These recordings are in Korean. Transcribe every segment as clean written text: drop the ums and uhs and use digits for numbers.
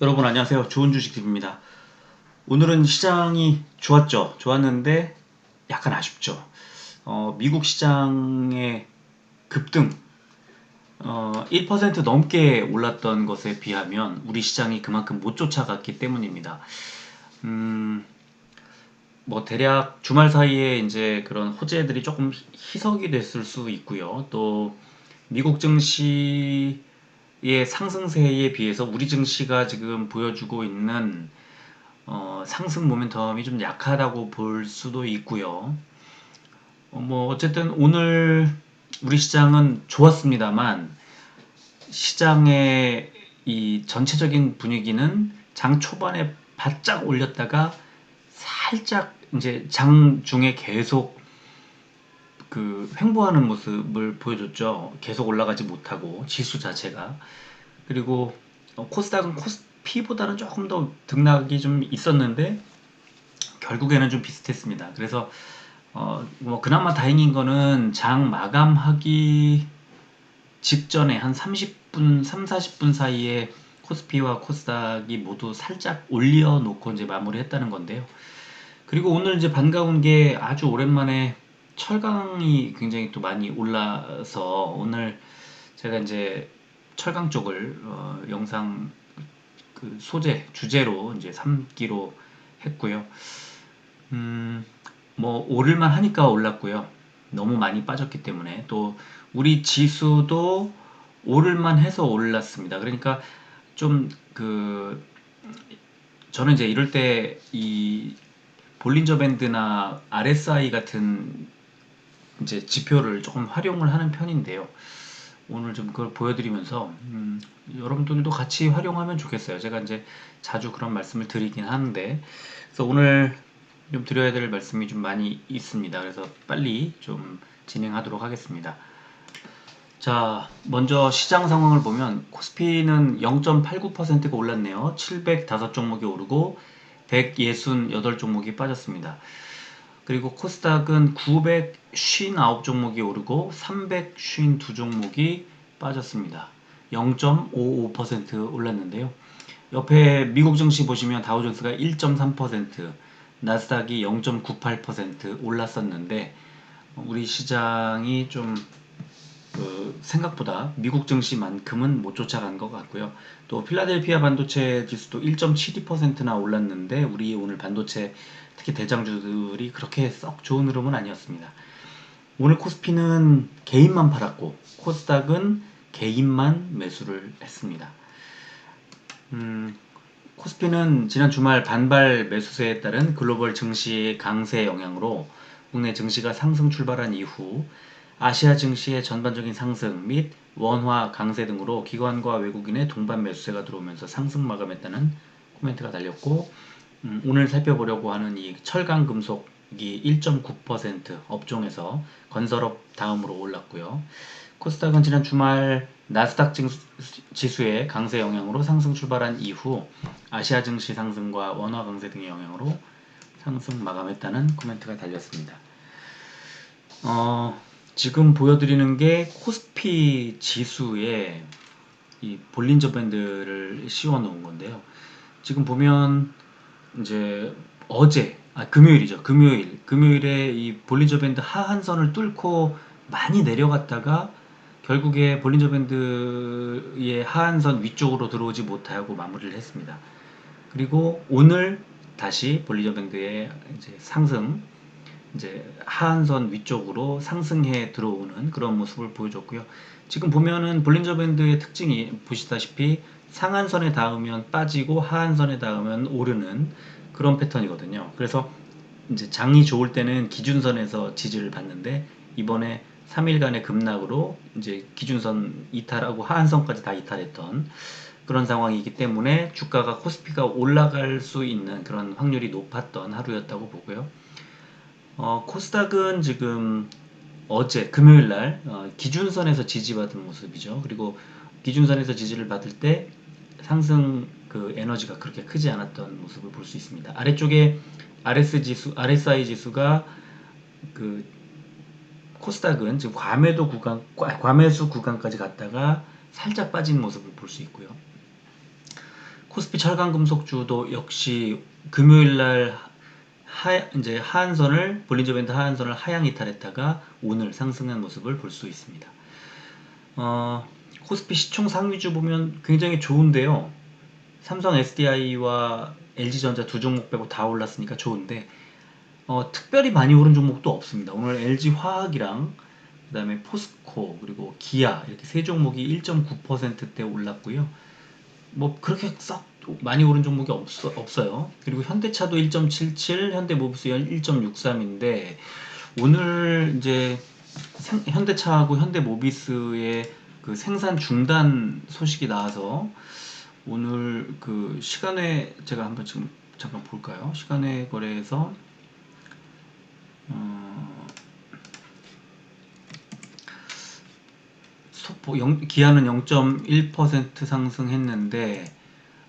여러분 안녕하세요. 좋은 주식TV입니다. 오늘은 시장이 좋았죠. 좋았는데 약간 아쉽죠. 미국 시장의 급등 1% 넘게 올랐던 것에 비하면 우리 시장이 그만큼 못 쫓아갔기 때문입니다. 뭐 대략 주말 사이에 이제 그런 호재들이 조금 희석이 됐을 수 있고요. 또 미국 증시의 상승세에 비해서 우리 증시가 지금 보여주고 있는 상승 모멘텀이 좀 약하다고 볼 수도 있고요. 뭐 어쨌든 오늘 우리 시장은 좋았습니다만 시장의 이 전체적인 분위기는 장 초반에 바짝 올렸다가 살짝 이제 장 중에 계속 그 횡보하는 모습을 보여줬죠. 계속 올라가지 못하고 지수 자체가. 그리고 코스닥은 코스피보다는 조금 더 등락이 좀 있었는데 결국에는 좀 비슷했습니다. 그래서 뭐 그나마 다행인 거는 장 마감하기 직전에 한 30분, 3, 40분 사이에 코스피와 코스닥이 모두 살짝 올려놓고 이제 마무리했다는 건데요. 그리고 오늘 이제 반가운 게 아주 오랜만에 철강이 굉장히 또 많이 올라서 오늘 제가 이제 철강 쪽을 영상 그 소재 주제로 이제 삼기로 했고요. 뭐 오를만 하니까 올랐고요. 너무 많이 빠졌기 때문에 또 우리 지수도 오를만 해서 올랐습니다. 그러니까 좀 그 저는 이제 이럴 때 이 볼린저 밴드나 RSI 같은 이제 지표를 조금 활용을 하는 편인데요. 오늘 좀 그걸 보여드리면서 여러분들도 같이 활용하면 좋겠어요. 제가 이제 자주 그런 말씀을 드리긴 하는데 그래서 오늘 좀 드려야 될 말씀이 좀 많이 있습니다. 그래서 빨리 좀 진행하도록 하겠습니다. 자, 먼저 시장 상황을 보면 코스피는 0.89%가 올랐네요. 705종목이 오르고 168종목이 빠졌습니다. 그리고 코스닥은 959종목이 오르고 352종목이 빠졌습니다. 0.55% 올랐는데요. 옆에 미국 증시 보시면 다우존스가 1.3%, 나스닥이 0.98% 올랐었는데 우리 시장이 좀 생각보다 미국 증시만큼은 못 쫓아간 것 같고요. 또 필라델피아 반도체 지수도 1.72%나 올랐는데 우리 오늘 반도체 특히 대장주들이 그렇게 썩 좋은 흐름은 아니었습니다. 오늘 코스피는 개인만 팔았고 코스닥은 개인만 매수를 했습니다. 코스피는 지난 주말 반발 매수세에 따른 글로벌 증시 강세 영향으로 국내 증시가 상승 출발한 이후 아시아 증시의 전반적인 상승 및 원화 강세 등으로 기관과 외국인의 동반 매수세가 들어오면서 상승 마감했다는 코멘트가 달렸고 오늘 살펴보려고 하는 이 철강 금속이 1.9% 업종에서 건설업 다음으로 올랐고요. 코스닥은 지난 주말 나스닥 지수의 강세 영향으로 상승 출발한 이후 아시아 증시 상승과 원화 강세 등의 영향으로 상승 마감했다는 코멘트가 달렸습니다. 지금 보여드리는 게 코스피 지수에 이 볼린저 밴드를 씌워 놓은 건데요. 지금 보면 이제 금요일이죠. 금요일에 이 볼린저 밴드 하한선을 뚫고 많이 내려갔다가 결국에 볼린저 밴드의 하한선 위쪽으로 들어오지 못하고 마무리를 했습니다. 그리고 오늘 다시 볼린저 밴드의 이제 상승, 이제 하한선 위쪽으로 상승해 들어오는 그런 모습을 보여줬고요. 지금 보면은 볼린저 밴드의 특징이 보시다시피 상한선에 닿으면 빠지고 하한선에 닿으면 오르는 그런 패턴이거든요. 그래서 이제 장이 좋을 때는 기준선에서 지지를 받는데 이번에 3일간의 급락으로 이제 기준선 이탈하고 하한선까지 다 이탈했던 그런 상황이기 때문에 주가가 코스피가 올라갈 수 있는 그런 확률이 높았던 하루였다고 보고요. 코스닥은 지금 어제 금요일날 기준선에서 지지받은 모습이죠. 그리고 기준선에서 지지를 받을 때 상승 그 에너지가 그렇게 크지 않았던 모습을 볼 수 있습니다. 아래쪽에 RSI 지수가 그 코스닥은 지금 과매수 구간까지 갔다가 살짝 빠진 모습을 볼 수 있고요. 코스피 철강금속주도 역시 금요일날 이제 하한선을 볼린저 밴드 하한선을 하향 이탈했다가 오늘 상승한 모습을 볼 수 있습니다. 코스피 시총 상위주 보면 굉장히 좋은데요. 삼성 SDI와 LG전자 두 종목 빼고 다 올랐으니까 좋은데 특별히 많이 오른 종목도 없습니다. 오늘 LG화학이랑 그 다음에 포스코 그리고 기아 이렇게 세 종목이 1.9%대 올랐고요. 뭐 그렇게 썩 많이 오른 종목이 없어요. 그리고 현대차도 1.77, 현대모비스 1.63인데 오늘 이제 현대차하고 현대모비스의 그 생산 중단 소식이 나와서 오늘 그 시간에 제가 한번 지금 잠깐 볼까요? 시간에 거래에서 기아는 0.1% 상승했는데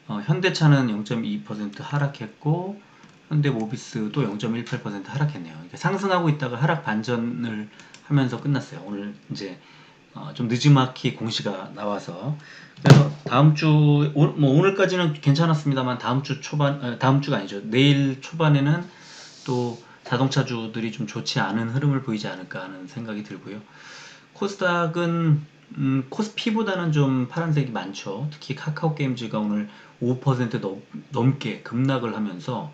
현대차는 0.2% 하락했고 현대모비스도 0.18% 하락했네요. 그러니까 상승하고 있다가 하락 반전을 하면서 끝났어요. 오늘 이제 좀 늦지막히 공시가 나와서 그래서 다음 주 뭐 오늘까지는 괜찮았습니다만 다음 주 초반 다음 주가 아니죠. 내일 초반에는 또 자동차주들이 좀 좋지 않은 흐름을 보이지 않을까 하는 생각이 들고요. 코스닥은 코스피보다는 좀 파란색이 많죠. 특히 카카오게임즈가 오늘 5% 넘게 급락을 하면서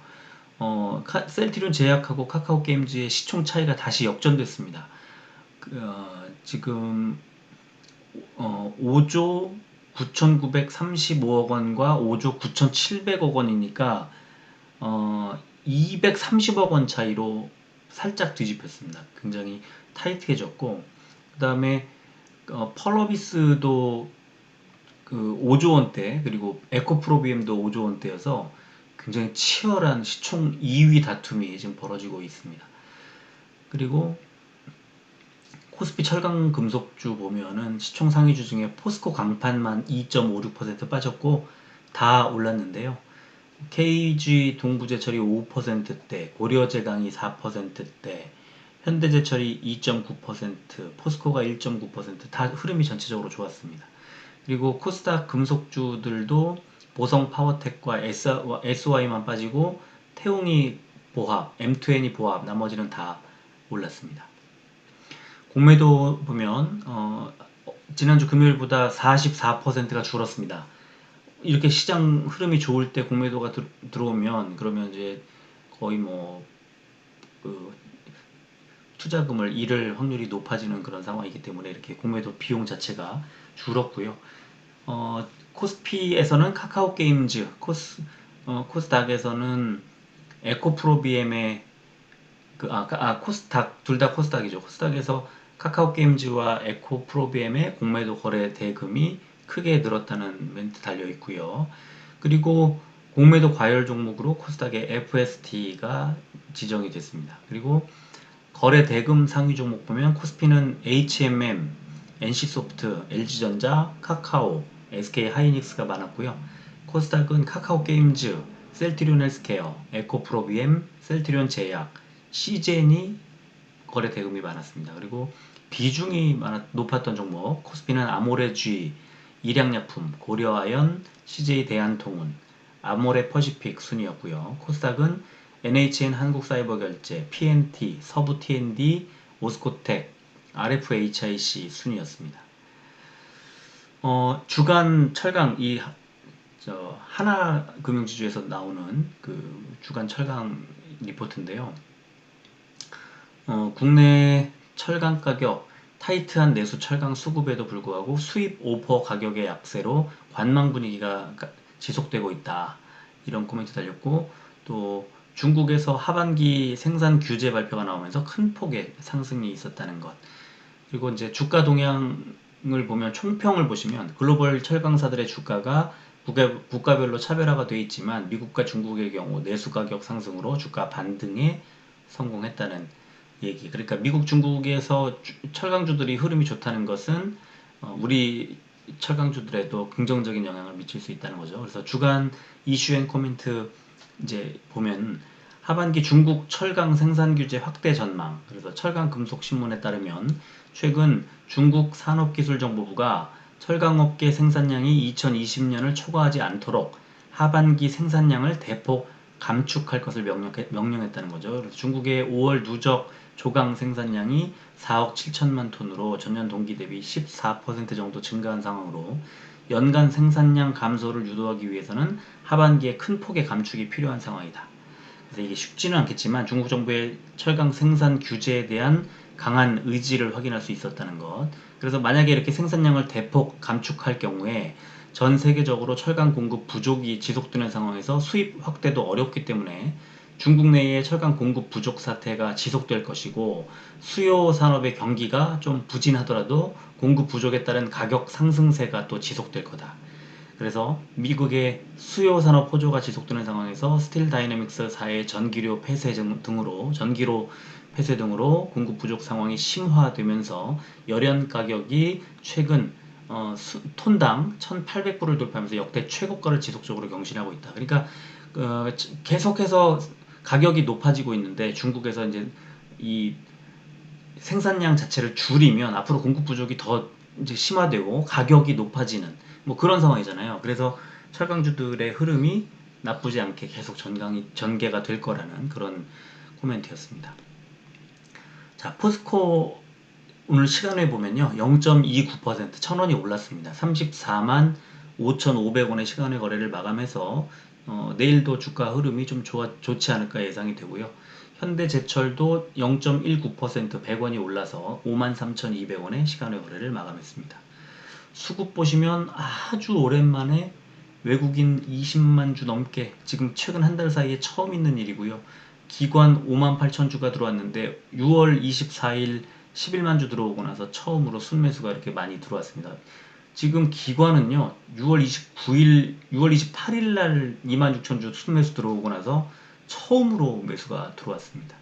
셀트리온 제약하고 카카오게임즈의 시총 차이가 다시 역전됐습니다. 지금 5조 9,935억 원과 5조 9,700억 원이니까 230억 원 차이로 살짝 뒤집혔습니다. 굉장히 타이트해졌고 그 다음에 펄어비스도 그 5조 원대 그리고 에코프로비엠도 5조 원대여서 굉장히 치열한 시총 2위 다툼이 지금 벌어지고 있습니다. 그리고 코스피 철강 금속주 보면은 시총 상위주 중에 포스코 강판만 2.56% 빠졌고 다 올랐는데요. KG 동부제철이 5%대, 고려제강이 4%대, 현대제철이 2.9%, 포스코가 1.9%다 흐름이 전체적으로 좋았습니다. 그리고 코스닥 금속주들도 보성 파워텍과 SY만 빠지고 태웅이 보합, M2N이 보합, 나머지는 다 올랐습니다. 공매도 보면 지난주 금요일보다 44%가 줄었습니다. 이렇게 시장 흐름이 좋을 때 공매도가 들어오면 그러면 이제 거의 그 투자금을 잃을 확률이 높아지는 그런 상황이기 때문에 이렇게 공매도 비용 자체가 줄었고요. 코스피에서는 카카오게임즈, 코스닥에서는 에코프로비엠의 코스닥 둘 다 코스닥이죠. 코스닥에서 카카오게임즈와 에코프로비엠의 공매도 거래 대금이 크게 늘었다는 멘트 달려 있고요. 그리고 공매도 과열 종목으로 코스닥의 FST가 지정이 됐습니다. 그리고 거래 대금 상위 종목 보면 코스피는 HMM, NC소프트, LG전자, 카카오, SK하이닉스가 많았고요. 코스닥은 카카오게임즈, 셀트리온 헬스케어, 에코프로비엠, 셀트리온 제약, CJN이 거래 대금이 많았습니다. 그리고 비중이 높았던 종목 코스피는 아모레G, 일양약품, 고려아연, CJ 대한통운, 아모레 퍼시픽 순이었고요. 코스닥은 NHN 한국사이버결제, PNT, 서부 T&D, 오스코텍, RFHIC 순이었습니다. 주간 철강 하나금융지주에서 나오는 그 주간 철강 리포트인데요. 국내 철강 가격 타이트한 내수 철강 수급에도 불구하고 수입 오퍼 가격의 약세로 관망 분위기가 지속되고 있다. 이런 코멘트 달렸고 또 중국에서 하반기 생산 규제 발표가 나오면서 큰 폭의 상승이 있었다는 것. 그리고 이제 주가 동향을 보면 총평을 보시면 글로벌 철강사들의 주가가 국가별로 차별화가 되어 있지만 미국과 중국의 경우 내수 가격 상승으로 주가 반등에 성공했다는 얘기. 그러니까 미국, 중국에서 철강주들이 흐름이 좋다는 것은 우리 철강주들에도 긍정적인 영향을 미칠 수 있다는 거죠. 그래서 주간 이슈 앤 코멘트 이제 보면 하반기 중국 철강 생산 규제 확대 전망. 그래서 철강 금속 신문에 따르면 최근 중국 산업기술정보부가 철강업계 생산량이 2020년을 초과하지 않도록 하반기 생산량을 대폭 감축할 것을 명령했다는 거죠. 그래서 중국의 5월 누적 조강 생산량이 4억 7천만 톤으로 전년 동기 대비 14% 정도 증가한 상황으로 연간 생산량 감소를 유도하기 위해서는 하반기에 큰 폭의 감축이 필요한 상황이다. 그래서 이게 쉽지는 않겠지만 중국 정부의 철강 생산 규제에 대한 강한 의지를 확인할 수 있었다는 것. 그래서 만약에 이렇게 생산량을 대폭 감축할 경우에 전 세계적으로 철강 공급 부족이 지속되는 상황에서 수입 확대도 어렵기 때문에 중국 내의 철강 공급 부족 사태가 지속될 것이고 수요 산업의 경기가 좀 부진하더라도 공급 부족에 따른 가격 상승세가 또 지속될 거다. 그래서 미국의 수요 산업 호조가 지속되는 상황에서 스틸 다이내믹스사의 전기료 폐쇄 등으로 공급 부족 상황이 심화되면서 열연 가격이 최근 톤당 1,800불을 돌파하면서 역대 최고가를 지속적으로 경신하고 있다. 그러니까 계속해서 가격이 높아지고 있는데 중국에서 이 생산량 자체를 줄이면 앞으로 공급 부족이 더 심화되고 가격이 높아지는 뭐 그런 상황이잖아요. 그래서 철강주들의 흐름이 나쁘지 않게 계속 전개가 될 거라는 그런 코멘트였습니다. 자, 포스코 오늘 시간에 보면요. 0.29% 1,000원이 올랐습니다. 34만 5,500원의 시간의 거래를 마감해서 내일도 주가 흐름이 좀 좋지 않을까 예상이 되고요. 현대제철도 0.19% 100원이 올라서 53,200원의 시간의 거래를 마감했습니다. 수급 보시면 아주 오랜만에 외국인 20만 주 넘게 지금 최근 한 달 사이에 처음 있는 일이고요. 기관 5만 8천 주가 들어왔는데 6월 24일 11만 주 들어오고 나서 처음으로 순매수가 이렇게 많이 들어왔습니다. 지금 기관은요 6월 28일 날 2만 6천 주 순매수 들어오고 나서 처음으로 매수가 들어왔습니다.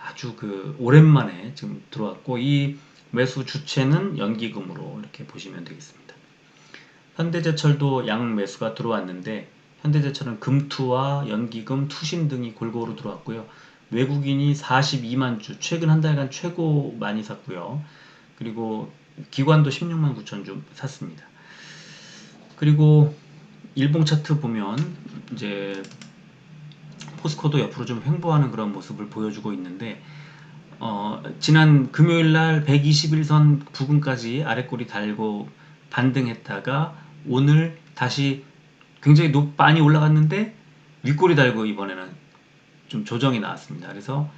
아주 오랜만에 지금 들어왔고 이 매수 주체는 연기금으로 이렇게 보시면 되겠습니다. 현대제철도 양 매수가 들어왔는데 현대제철은 금투와 연기금, 투신 등이 골고루 들어왔고요. 외국인이 42만 주, 최근 한 달간 최고 많이 샀고요. 그리고 기관도 16만 9천 주 샀습니다. 그리고 일봉 차트 보면 이제 포스코도 옆으로 좀 횡보하는 그런 모습을 보여주고 있는데 지난 금요일날 121선 부근까지 아래꼬리 달고 반등했다가 오늘 다시 굉장히 많이 올라갔는데 윗꼬리 달고 이번에는 좀 조정이 나왔습니다. 그래서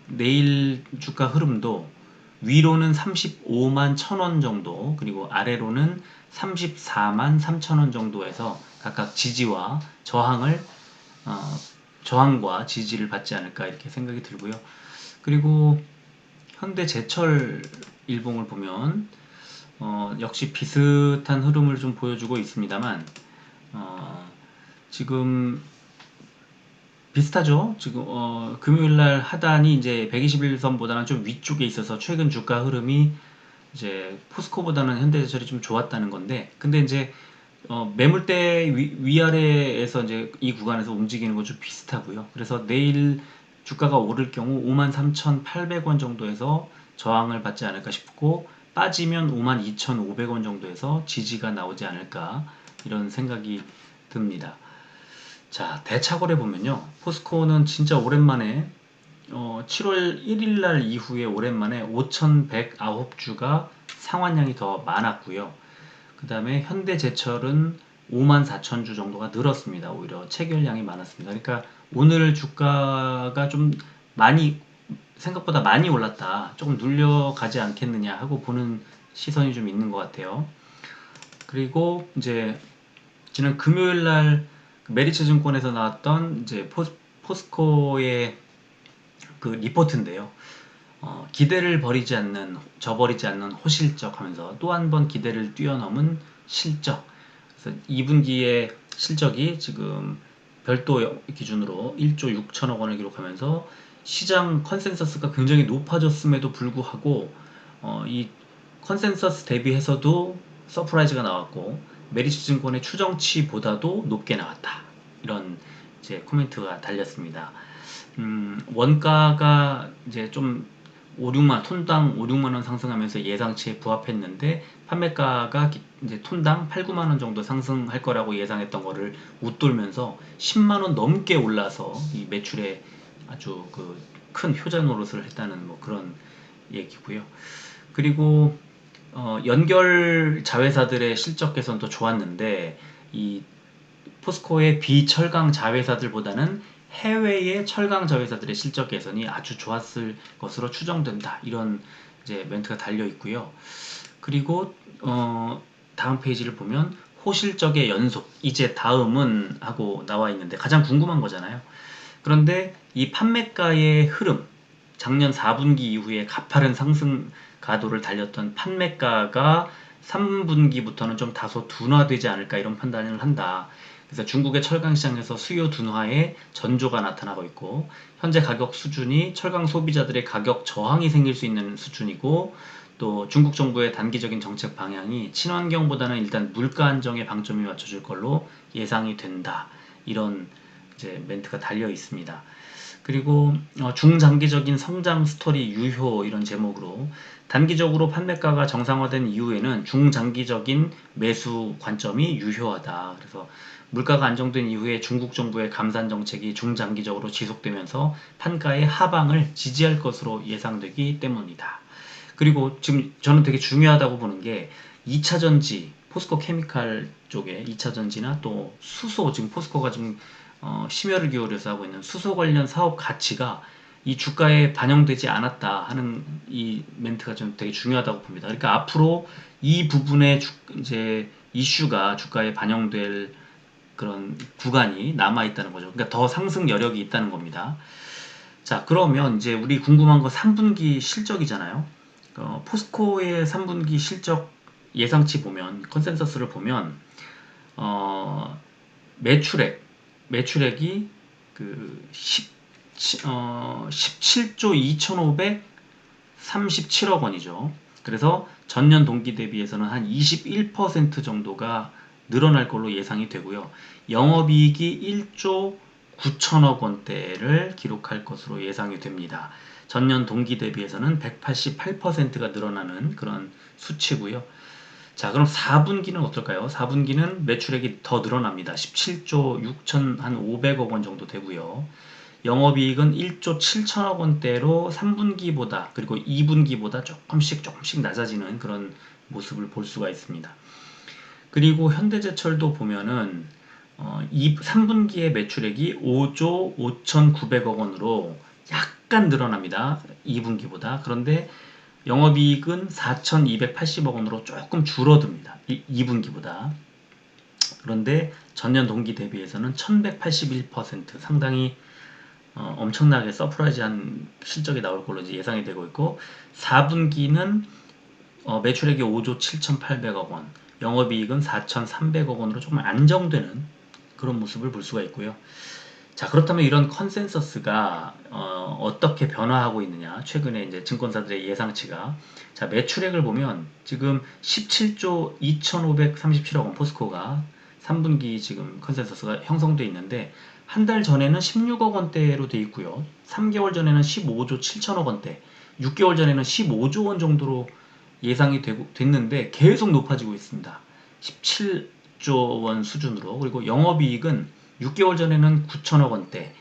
내일 주가 흐름도 위로는 35만 1,000원 정도 그리고 아래로는 34만 3,000원 정도에서 각각 지지와 저항과 지지를 받지 않을까 이렇게 생각이 들고요. 그리고 현대제철 일봉을 보면 역시 비슷한 흐름을 좀 보여주고 있습니다만 지금 비슷하죠. 지금 금요일날 하단이 이제 121선보다는 좀 위쪽에 있어서 최근 주가 흐름이 이제 포스코보다는 현대제철이 좀 좋았다는 건데, 근데 이제 매물대 위아래에서 이제 이 구간에서 움직이는 거 좀 비슷하고요. 그래서 내일 주가가 오를 경우 53,800원 정도에서 저항을 받지 않을까 싶고 빠지면 52,500원 정도에서 지지가 나오지 않을까 이런 생각이 듭니다. 자, 대차거래 보면요. 포스코는 진짜 오랜만에 7월 1일 날 이후에 오랜만에 5,109주가 상환량이 더 많았고요. 그 다음에 현대제철은 54,000주 정도가 늘었습니다. 오히려 체결량이 많았습니다. 그러니까 오늘 주가가 좀 생각보다 많이 올랐다. 조금 눌려가지 않겠느냐 하고 보는 시선이 좀 있는 것 같아요. 그리고 이제 지난 금요일 날 메리츠 증권에서 나왔던 이제 포스코의 그 리포트인데요. 기대를 저버리지 않는 호실적 하면서 또 한 번 기대를 뛰어넘은 실적. 그래서 2분기의 실적이 지금 별도 기준으로 1조 6천억 원을 기록하면서 시장 컨센서스가 굉장히 높아졌음에도 불구하고 이 컨센서스 대비해서도 서프라이즈가 나왔고 메리츠 증권의 추정치보다도 높게 나왔다. 이런 이제 코멘트가 달렸습니다. 원가가 이제 좀 톤당 5, 6만 원 상승하면서 예상치에 부합했는데 판매가가 이제 톤당 8, 9만 원 정도 상승할 거라고 예상했던 거를 웃돌면서 10만 원 넘게 올라서 이 매출에 아주 큰 효자 노릇을 했다는 뭐 그런 얘기고요. 그리고 연결 자회사들의 실적 개선도 좋았는데 이 포스코의 비철강 자회사들보다는 해외의 철강 자회사들의 실적 개선이 아주 좋았을 것으로 추정된다. 이런 이제 멘트가 달려 있고요. 그리고 다음 페이지를 보면 호실적의 연속, 이제 다음은 하고 나와 있는데 가장 궁금한 거잖아요. 그런데 이 판매가의 흐름, 작년 4분기 이후에 가파른 상승 가도를 달렸던 판매가가 3분기부터는 좀 다소 둔화되지 않을까 이런 판단을 한다. 그래서 중국의 철강 시장에서 수요 둔화에 전조가 나타나고 있고 현재 가격 수준이 철강 소비자들의 가격 저항이 생길 수 있는 수준이고 또 중국 정부의 단기적인 정책 방향이 친환경보다는 일단 물가 안정에 방점이 맞춰질 걸로 예상이 된다. 이런 이제 멘트가 달려 있습니다. 그리고 중장기적인 성장 스토리 유효 이런 제목으로 단기적으로 판매가가 정상화된 이후에는 중장기적인 매수 관점이 유효하다. 그래서 물가가 안정된 이후에 중국 정부의 감산 정책이 중장기적으로 지속되면서 판가의 하방을 지지할 것으로 예상되기 때문이다. 그리고 지금 저는 되게 중요하다고 보는 게 2차 전지, 포스코 케미칼 쪽에 2차 전지나 또 수소, 지금 포스코가 좀 심혈을 기울여서 하고 있는 수소 관련 사업 가치가 이 주가에 반영되지 않았다 하는 이 멘트가 좀 되게 중요하다고 봅니다. 그러니까 앞으로 이 부분의 이제 이슈가 주가에 반영될 그런 구간이 남아 있다는 거죠. 그러니까 더 상승 여력이 있다는 겁니다. 자, 그러면 이제 우리 궁금한 거 3분기 실적이잖아요. 포스코의 3분기 실적 예상치 보면 컨센서스를 보면 매출액 매출액이 17조 2,537억 원이죠. 그래서 전년 동기 대비해서는 한 21% 정도가 늘어날 걸로 예상이 되고요. 영업이익이 1조 9천억 원대를 기록할 것으로 예상이 됩니다. 전년 동기 대비해서는 188%가 늘어나는 그런 수치고요. 자, 그럼 4분기는 어떨까요? 4분기는 매출액이 더 늘어납니다. 17조 6천 한 500억 원 정도 되고요. 영업이익은 1조 7천억 원대로 3분기보다 그리고 2분기보다 조금씩 낮아지는 그런 모습을 볼 수가 있습니다. 그리고 현대제철도 보면은 3분기의 매출액이 5조 5,900억 원으로 약간 늘어납니다. 2분기보다. 그런데 영업이익은 4,280억 원으로 조금 줄어듭니다. 2분기보다. 그런데 전년 동기 대비해서는 1181% 상당히 엄청나게 서프라이즈한 실적이 나올 걸로 예상이 되고 있고 4분기는 매출액이 5조 7,800억 원, 영업이익은 4,300억 원으로 조금 안정되는 그런 모습을 볼 수가 있고요. 자, 그렇다면 이런 컨센서스가 어떻게 변화하고 있느냐? 최근에 이제 증권사들의 예상치가 자, 매출액을 보면 지금 17조 2,537억 원 포스코가 3분기 지금 컨센서스가 형성돼 있는데 한 달 전에는 16억 원대로 돼 있고요. 3개월 전에는 15조 7천억 원대, 6개월 전에는 15조 원 정도로 예상이 됐는데 계속 높아지고 있습니다. 17조 원 수준으로. 그리고 영업이익은 6개월 전에는 9천억 원대,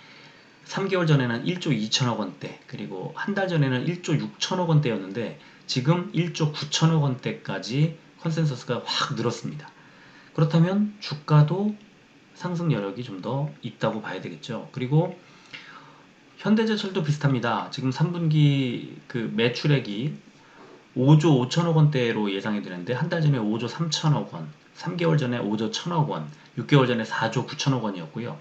3개월 전에는 1조 2천억 원대, 그리고 한 달 전에는 1조 6천억 원대였는데 지금 1조 9천억 원대까지 컨센서스가 확 늘었습니다. 그렇다면 주가도 상승 여력이 좀 더 있다고 봐야 되겠죠. 그리고 현대제철도 비슷합니다. 지금 3분기 그 매출액이 5조 5천억 원대로 예상이 되는데 한 달 전에 5조 3천억 원, 3개월 전에 5조 1천억 원, 6개월 전에 4조 9천억 원이었고요.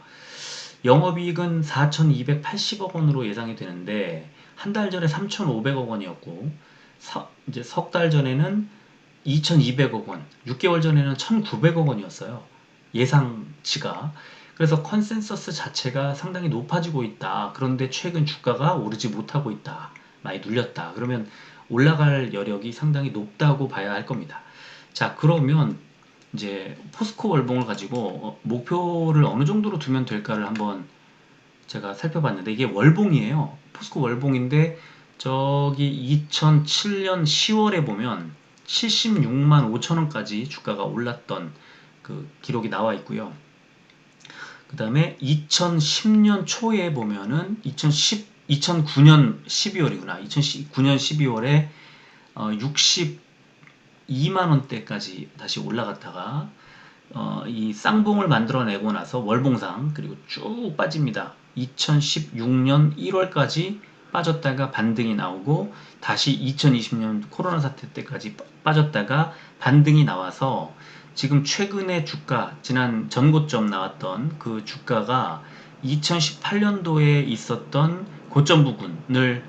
영업이익은 4,280억 원으로 예상이 되는데 한 달 전에 3,500억 원이었고 이제 석 달 전에는 2,200억 원, 6개월 전에는 1,900억 원이었어요. 예상치가. 그래서 컨센서스 자체가 상당히 높아지고 있다. 그런데 최근 주가가 오르지 못하고 있다. 많이 눌렸다. 그러면 올라갈 여력이 상당히 높다고 봐야 할 겁니다. 자, 그러면 이제 포스코 월봉을 가지고 목표를 어느 정도로 두면 될까를 한번 제가 살펴봤는데 이게 월봉이에요. 포스코 월봉인데 저기 2007년 10월에 보면 76만 5천 원까지 주가가 올랐던 그 기록이 나와 있고요. 그 다음에 2010년 초에 보면은 2009년 12월이구나. 2009년 12월에 62만 원대까지 다시 올라갔다가 이 쌍봉을 만들어내고 나서 월봉상 그리고 쭉 빠집니다. 2016년 1월까지 빠졌다가 반등이 나오고 다시 2020년 코로나 사태 때까지 빠졌다가 반등이 나와서 지금 최근에 주가 지난 전고점 나왔던 그 주가가 2018년도에 있었던 고점 부근을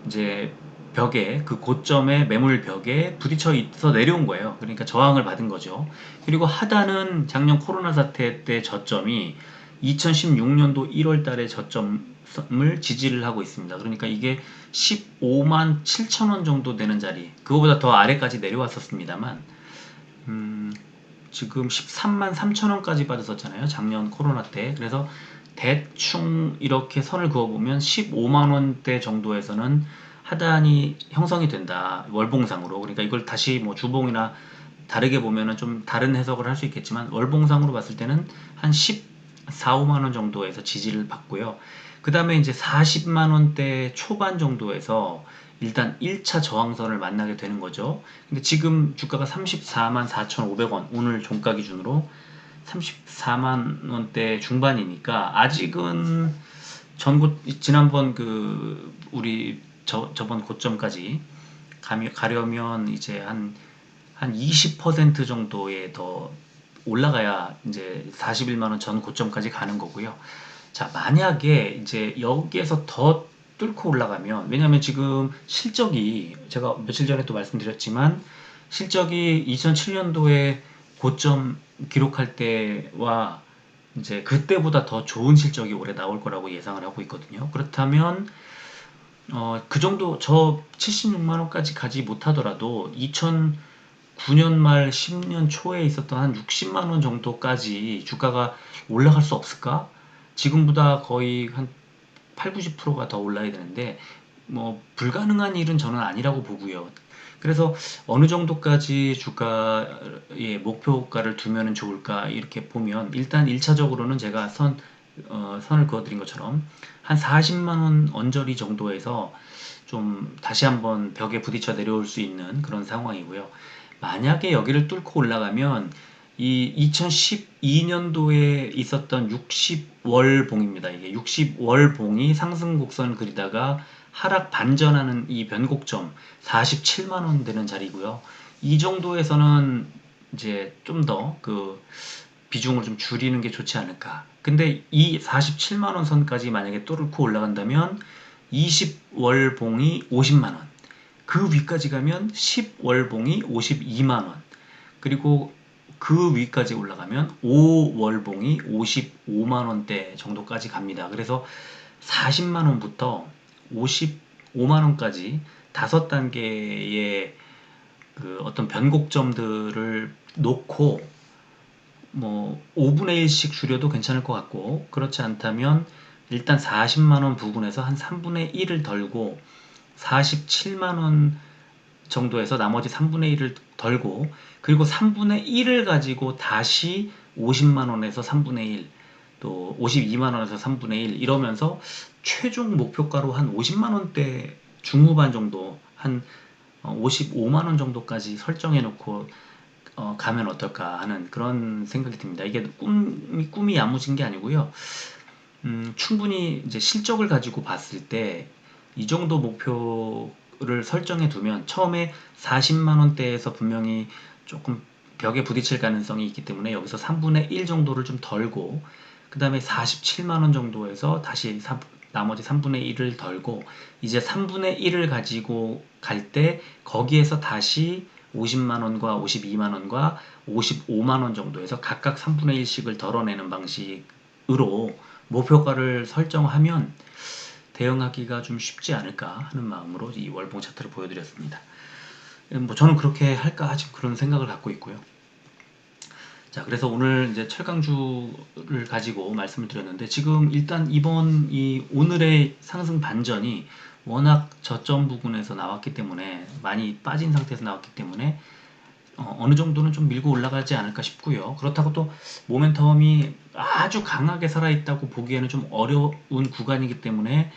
이제 벽에 그 고점의 매물 벽에 부딪혀 있어 내려온 거예요. 그러니까 저항을 받은 거죠. 그리고 하단은 작년 코로나 사태 때 저점이 2016년도 1월 달에 저점을 지지를 하고 있습니다. 그러니까 이게 15만 7천 원 정도 되는 자리, 그거보다 더 아래까지 내려왔었습니다만 지금 13만 3천 원까지 빠졌었잖아요. 작년 코로나 때. 그래서 대충 이렇게 선을 그어보면 15만 원대 정도에서는 하단이 형성이 된다. 월봉상으로. 그러니까 이걸 다시 뭐 주봉이나 다르게 보면은 좀 다른 해석을 할 수 있겠지만 월봉상으로 봤을 때는 한 14, 5만 원 정도에서 지지를 받고요. 그 다음에 이제 40만 원대 초반 정도에서 일단 1차 저항선을 만나게 되는 거죠. 근데 지금 주가가 34만 4,500원, 오늘 종가 기준으로 34만 원대 중반이니까 아직은 지난번 그 우리 저번 고점까지 가려면 이제 한 20% 정도에 더 올라가야 이제 41만 원 전 고점까지 가는 거고요. 자, 만약에 이제 여기에서 더 뚫고 올라가면, 왜냐면 지금 실적이 제가 며칠 전에 또 말씀드렸지만 실적이 2007년도에 고점 기록할 때와 이제 그때보다 더 좋은 실적이 올해 나올 거라고 예상을 하고 있거든요. 그렇다면 그 정도 저 76만 원까지 가지 못하더라도 2009년 말 10년 초에 있었던 한 60만 원 정도까지 주가가 올라갈 수 없을까? 지금보다 거의 한 8, 90%가 더 올라야 되는데 뭐 불가능한 일은 저는 아니라고 보고요. 그래서 어느 정도까지 주가의 목표가를 두면 좋을까 이렇게 보면 일단 1차적으로는 제가 선을 그어드린 것처럼 한 40만 원 언저리 정도에서 좀 다시 한번 벽에 부딪혀 내려올 수 있는 그런 상황이고요. 만약에 여기를 뚫고 올라가면 이 2012년도에 있었던 60월 봉입니다. 이게 60월 봉이 상승 곡선을 그리다가 하락 반전하는 이 변곡점 47만 원 되는 자리고요. 이 정도에서는 이제 좀 더 그 비중을 좀 줄이는 게 좋지 않을까. 근데 이 47만 원 선까지 만약에 뚫고 올라간다면 20월 봉이 50만 원, 그 위까지 가면 10월 봉이 52만 원, 그리고 그 위까지 올라가면 5월봉이 55만 원대 정도까지 갑니다. 그래서 40만 원부터 55만 원까지 5단계의 그 어떤 변곡점들을 놓고 뭐 5분의 1씩 줄여도 괜찮을 것 같고, 그렇지 않다면 일단 40만 원 부근에서 한 3분의 1을 덜고 47만 원 정도에서 나머지 3분의 1을 덜고, 그리고 3분의 1을 가지고 다시 50만 원에서 3분의 1, 또 52만 원에서 3분의 1 이러면서 최종 목표가로 한 50만 원대 중후반 정도, 한 55만 원 정도까지 설정해 놓고 가면 어떨까 하는 그런 생각이 듭니다. 이게 꿈이 야무진 게 아니고요. 충분히 이제 실적을 가지고 봤을 때 이 정도 목표를 설정해 두면 처음에 40만 원대에서 분명히 조금 벽에 부딪힐 가능성이 있기 때문에 여기서 3분의 1 정도를 좀 덜고, 그 다음에 47만 원 정도에서 다시 나머지 3분의 1을 덜고, 이제 3분의 1을 가지고 갈 때 거기에서 다시 50만 원과 52만 원과 55만 원 정도에서 각각 3분의 1씩을 덜어내는 방식으로 목표가를 설정하면 대응하기가 좀 쉽지 않을까 하는 마음으로 이 월봉 차트를 보여드렸습니다. 뭐 저는 그렇게 할까 지금 그런 생각을 갖고 있고요. 자, 그래서 오늘 이제 철강주를 가지고 말씀을 드렸는데, 지금 일단 오늘의 상승 반전이 워낙 저점 부근에서 나왔기 때문에 많이 빠진 상태에서 나왔기 때문에 어느 정도는 좀 밀고 올라가지 않을까 싶고요. 그렇다고 또 모멘텀이 아주 강하게 살아있다고 보기에는 좀 어려운 구간이기 때문에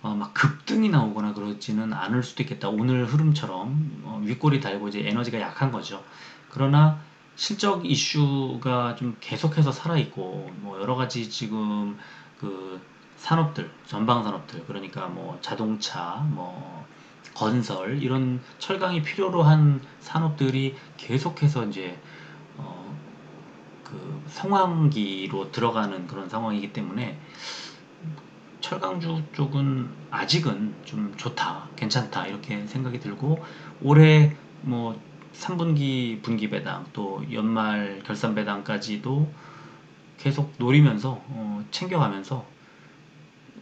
막 급등이 나오거나 그러지는 않을 수도 있겠다. 오늘 흐름처럼 윗골이 달고 이제 에너지가 약한 거죠. 그러나 실적 이슈가 좀 계속해서 살아있고 뭐 여러 가지 지금 그 산업들, 전방 산업들, 그러니까 뭐 자동차, 뭐 건설 이런 철강이 필요로 한 산업들이 계속해서 이제 어, 그 성황기로 들어가는 그런 상황이기 때문에 철강주 쪽은 아직은 좀 좋다, 괜찮다 이렇게 생각이 들고 올해 뭐 3분기 분기 배당 또 연말 결산 배당까지도 계속 노리면서 챙겨가면서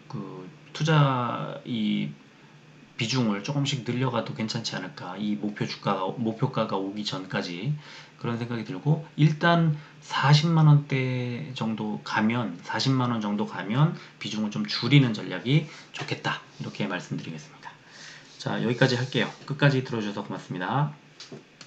그 투자 이 비중을 조금씩 늘려가도 괜찮지 않을까. 이 목표가가 오기 전까지 그런 생각이 들고, 일단 40만 원대 정도 가면, 40만 원 정도 가면 비중을 좀 줄이는 전략이 좋겠다. 이렇게 말씀드리겠습니다. 자, 여기까지 할게요. 끝까지 들어주셔서 고맙습니다.